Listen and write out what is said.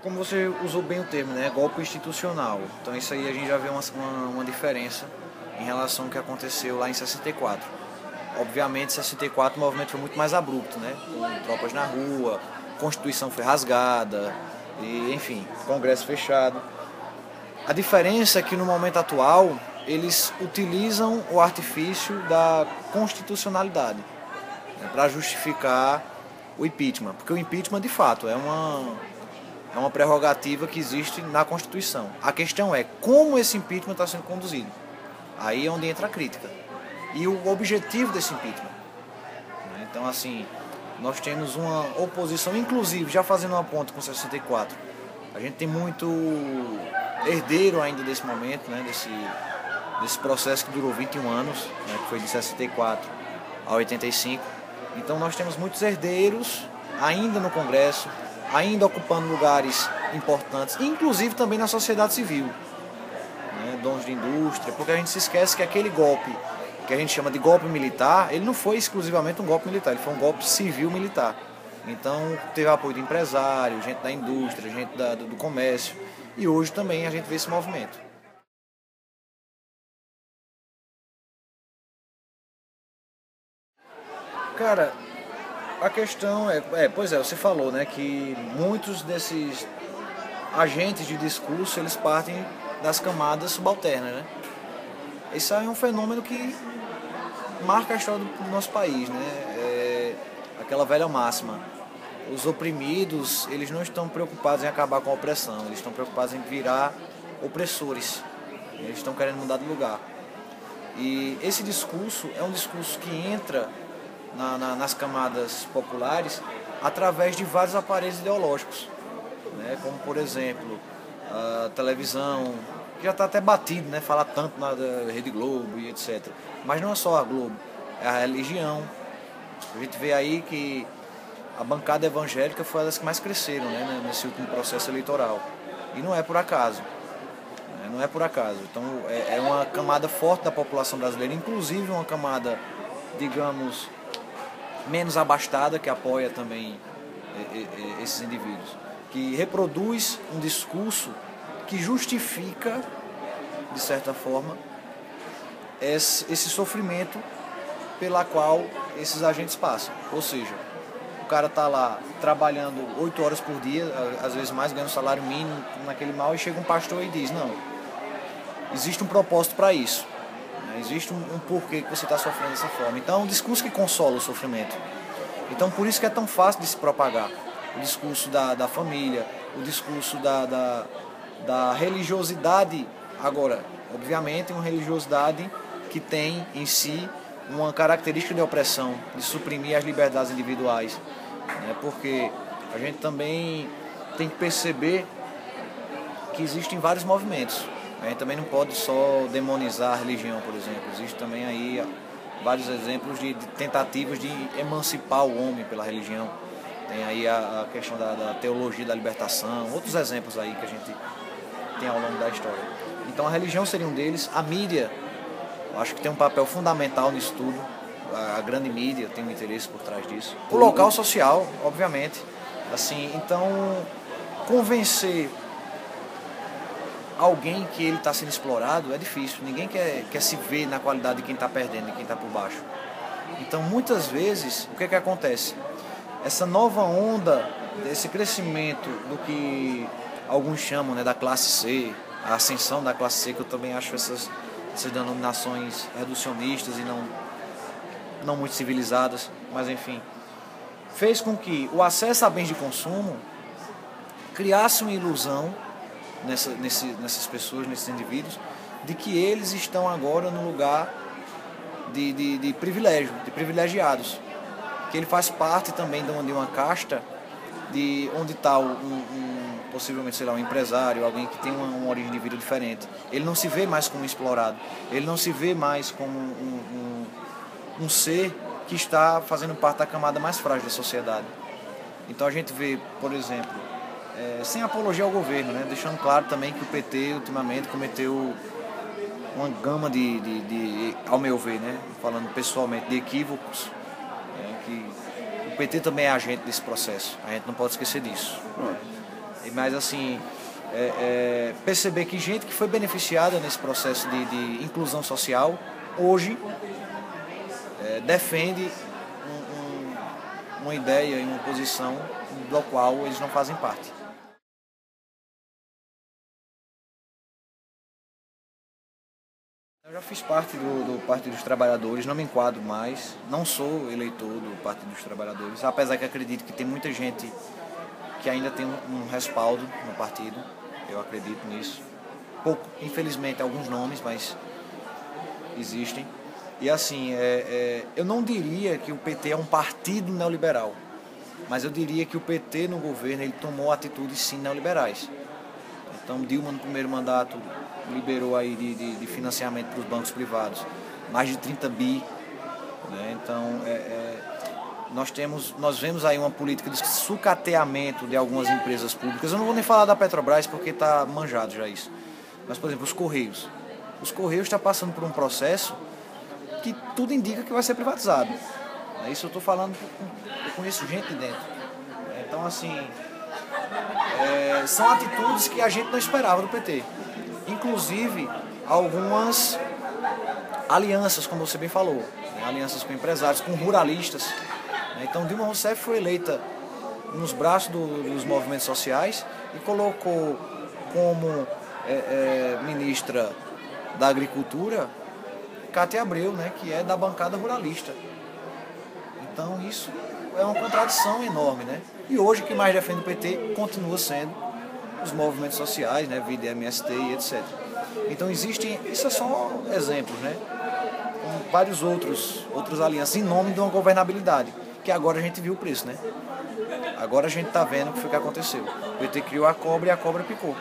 Como você usou bem o termo, né? Golpe institucional. Então isso aí a gente já vê uma diferença em relação ao que aconteceu lá em 64. Obviamente, em 64 o movimento foi muito mais abrupto, né? Com tropas na rua, Constituição foi rasgada, e, enfim, Congresso fechado. A diferença é que no momento atual eles utilizam o artifício da constitucionalidade, né, para justificar o impeachment, porque o impeachment de fato é uma prerrogativa que existe na Constituição. A questão é como esse impeachment está sendo conduzido. Aí é onde entra a crítica. E o objetivo desse impeachment. Então, assim, nós temos uma oposição, inclusive, já fazendo uma ponta com 64, a gente tem muito herdeiro ainda desse momento, né, desse processo que durou 21 anos, né, que foi de 64 a 85. Então nós temos muitos herdeiros ainda no Congresso, ainda ocupando lugares importantes, inclusive também na sociedade civil, né, donos de indústria, porque a gente se esquece que aquele golpe, que a gente chama de golpe militar, ele não foi exclusivamente um golpe militar, ele foi um golpe civil-militar. Então teve apoio do empresário, gente da indústria, gente do comércio, e hoje também a gente vê esse movimento. Cara, a questão pois é, você falou, né, que muitos desses agentes de discurso, eles partem das camadas subalternas, né? Isso aí é um fenômeno que marca a história do nosso país, né? Aquela velha máxima: os oprimidos, eles não estão preocupados em acabar com a opressão, eles estão preocupados em virar opressores, eles estão querendo mudar de lugar. E esse discurso é um discurso que entra nas camadas populares através de vários aparelhos ideológicos, né? Como, por exemplo, a televisão, que já está até batido, né? Falar tanto na Rede Globo e etc. Mas não é só a Globo, é a religião. A gente vê aí que a bancada evangélica foi uma das que mais cresceram, né, nesse último processo eleitoral. E não é por acaso. Né? Não é por acaso. Então é uma camada forte da população brasileira, inclusive uma camada, digamos, menos abastada, que apoia também esses indivíduos, que reproduz um discurso que justifica, de certa forma, esse sofrimento pela qual esses agentes passam. Ou seja, o cara está lá trabalhando 8 horas por dia, às vezes mais, ganhando salário mínimo naquele mal, e chega um pastor e diz: não, existe um propósito para isso, né? Existe um porquê que você está sofrendo dessa forma. Então é um discurso que consola o sofrimento. Então por isso que é tão fácil de se propagar o discurso da família, o discurso da religiosidade. Agora, obviamente, uma religiosidade que tem em si uma característica de opressão, de suprimir as liberdades individuais, né? Porque a gente também tem que perceber que existem vários movimentos. A gente também não pode só demonizar a religião, por exemplo. Existe também aí vários exemplos de tentativas de emancipar o homem pela religião. Tem aí a questão da teologia da libertação, outros exemplos aí que a gente tem ao longo da história. Então a religião seria um deles, a mídia, eu acho que tem um papel fundamental nisso tudo. A grande mídia tem um interesse por trás disso. O local social, obviamente. Assim, então, convencer alguém que ele está sendo explorado é difícil. Ninguém quer se ver na qualidade de quem está perdendo, de quem está por baixo. Então, muitas vezes, o que acontece? Essa nova onda, esse crescimento do que alguns chamam, né, da classe C, a ascensão da classe C, que eu também acho essas denominações reducionistas e não muito civilizadas, mas enfim, fez com que o acesso a bens de consumo criasse uma ilusão nessas pessoas, nesses indivíduos, de que eles estão agora no lugar de privilégio, de privilegiados, que ele faz parte também de uma casta de onde está possivelmente, sei lá, um empresário, alguém que tem uma origem de vida diferente. Ele não se vê mais como um explorado, ele não se vê mais como um ser que está fazendo parte da camada mais frágil da sociedade. Então a gente vê, por exemplo, sem apologia ao governo, né, deixando claro também que o PT ultimamente cometeu uma gama ao meu ver, né, falando pessoalmente, de equívocos, que o PT também é agente desse processo, a gente não pode esquecer disso. Mas assim, perceber que gente que foi beneficiada nesse processo de inclusão social, hoje defende uma ideia e uma posição do qual eles não fazem parte. Eu já fiz parte do Partido dos Trabalhadores, não me enquadro mais, não sou eleitor do Partido dos Trabalhadores, apesar que acredito que tem muita gente que ainda tem um respaldo no partido, eu acredito nisso. Pouco, infelizmente, alguns nomes, mas existem. E assim, eu não diria que o PT é um partido neoliberal, mas eu diria que o PT no governo ele tomou atitudes sim neoliberais. Então Dilma no primeiro mandato liberou aí de financiamento para os bancos privados mais de 30 bi, né? Então nós vemos aí uma política de sucateamento de algumas empresas públicas. Eu não vou nem falar da Petrobras porque está manjado já isso. Mas, por exemplo, os Correios. Os Correios estão passando por um processo que tudo indica que vai ser privatizado. Isso eu estou falando, eu conheço gente dentro. Então, assim, são atitudes que a gente não esperava do PT. Inclusive, algumas alianças, como você bem falou, né? Alianças com empresários, com ruralistas. Né? Então, Dilma Rousseff foi eleita nos braços dos movimentos sociais e colocou como ministra da Agricultura Cátia Abreu, né, que é da bancada ruralista. Então isso é uma contradição enorme, né? E hoje o que mais defende o PT continua sendo os movimentos sociais, né, vida MST e etc. Então existem, isso é só exemplos, né? Com vários outras alianças em nome de uma governabilidade, que agora a gente viu o preço, né? Agora a gente está vendo o que foi que aconteceu. O PT criou a cobra e a cobra picou.